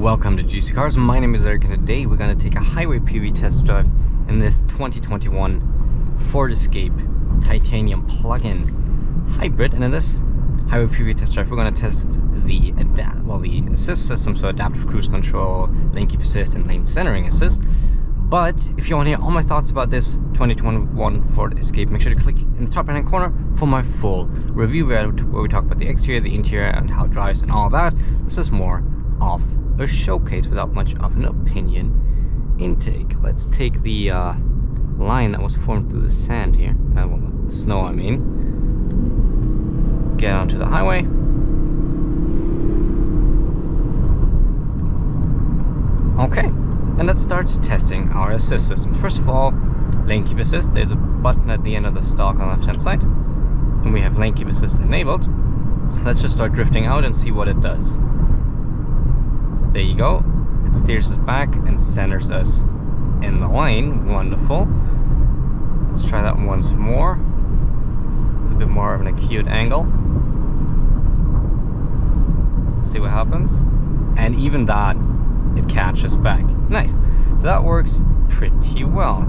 Welcome to GCCars. My name is Eric, and today we're going to take a highway POV test drive in this 2021 Ford Escape titanium plug-in hybrid. And in this highway POV test drive, we're going to test the assist system, so adaptive cruise control, lane keep assist, and lane centering assist. But if you want to hear all my thoughts about this 2021 Ford Escape, make sure to click in the top right hand corner for my full review where we talk about the exterior, the interior, and how it drives and all that. This is more of a showcase without much of an opinion intake. Let's take the line that was formed through the sand here, well, the snow I mean, get onto the highway. Okay, and let's start testing our assist system. First of all, lane keep assist. There's a button at the end of the stalk on the left hand side, and we have lane keep assist enabled. Let's just start drifting out and see what it does. There you go. It steers us back and centers us in the lane. Wonderful. Let's try that once more. A bit more of an acute angle. See what happens. And even that, it catches back. Nice. So that works pretty well.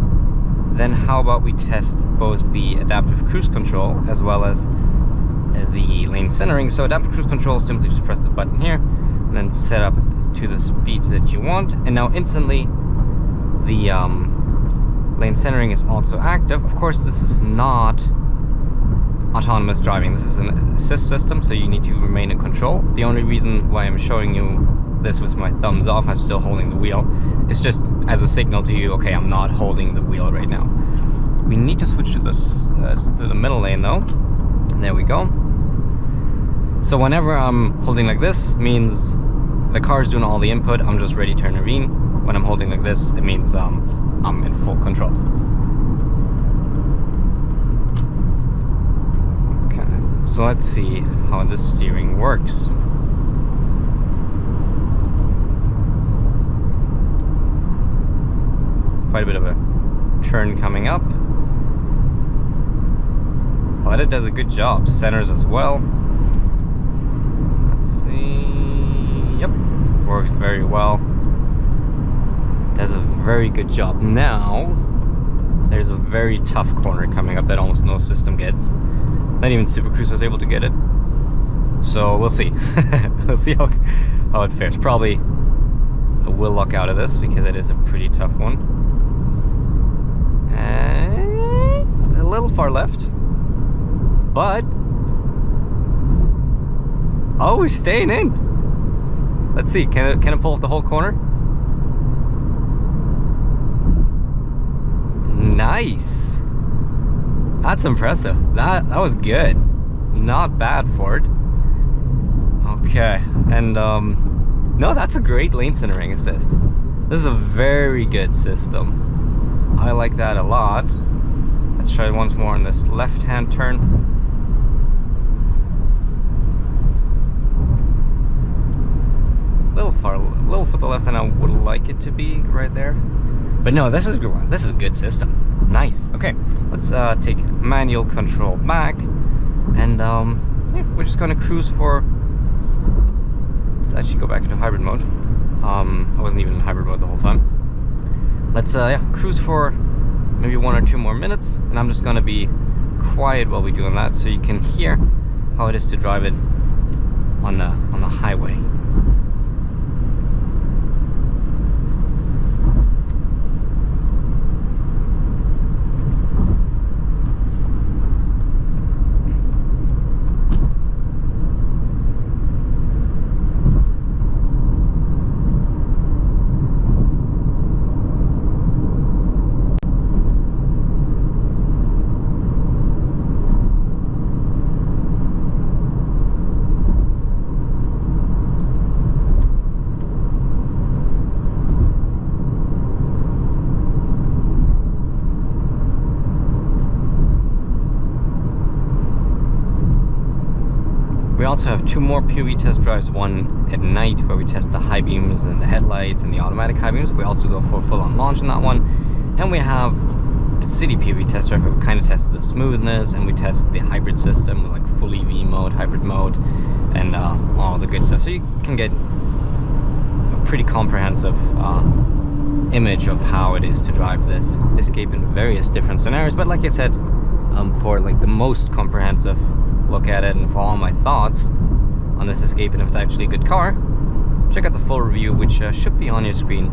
Then how about we test both the adaptive cruise control as well as the lane centering. So adaptive cruise control, simply just press the button here and then set up to the speed that you want, and now instantly the lane centering is also active. Of course, this is not autonomous driving. This is an assist system, so you need to remain in control. The only reason why I'm showing you this with my thumbs off, I'm still holding the wheel, is just as a signal to you, okay, I'm not holding the wheel right now. We need to switch to the middle lane though. There we go. So whenever I'm holding like this, means the car's doing all the input, I'm just ready to intervene. When I'm holding like this, it means I'm in full control. Okay, so let's see how the steering works. Quite a bit of a turn coming up, but it does a good job. Centers as well. Let's see. Yep, works very well. Does a very good job. Now there's a very tough corner coming up that almost no system gets. Not even Super Cruise was able to get it. So we'll see. We'll see how it fares. Probably we'll luck out of this because it is a pretty tough one. And a little far left, but oh, we're staying in. Let's see, can it pull off the whole corner? Nice. That's impressive. That was good. Not bad, Ford. Okay, and no, that's a great lane centering assist. This is a very good system. I like that a lot. Let's try it once more on this left-hand turn. Little for the left, and I would like it to be right there. But no, this is good. This is a good system. Nice. Okay, let's take manual control back, and yeah, we're just going to cruise for. Let's actually go back into hybrid mode. I wasn't even in hybrid mode the whole time. Let's yeah, cruise for maybe 1 or 2 more minutes, and I'm just going to be quiet while we're doing that, so you can hear how it is to drive it on the highway. We also have 2 more POV test drives, one at night where we test the high beams and the headlights and the automatic high beams. We also go for full-on launch in that one. And we have a city POV test drive where we kind of tested the smoothness, and we test the hybrid system with like full EV mode, hybrid mode, and all the good stuff. So you can get a pretty comprehensive image of how it is to drive this Escape in various different scenarios. But like I said, for like the most comprehensive look at it and for all my thoughts on this Escape and if it's actually a good car, check out the full review, which should be on your screen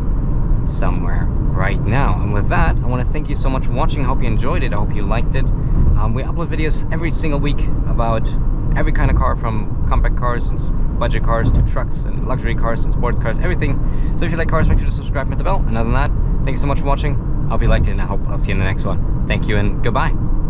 somewhere right now. And with that, I want to thank you so much for watching. I hope you enjoyed it. I hope you liked it. We upload videos every single week about every kind of car, from compact cars and budget cars to trucks and luxury cars and sports cars, everything. So if you like cars, make sure to subscribe and hit the bell. And other than that, thank you so much for watching. I hope you liked it, and I hope I'll see you in the next one. Thank you and goodbye.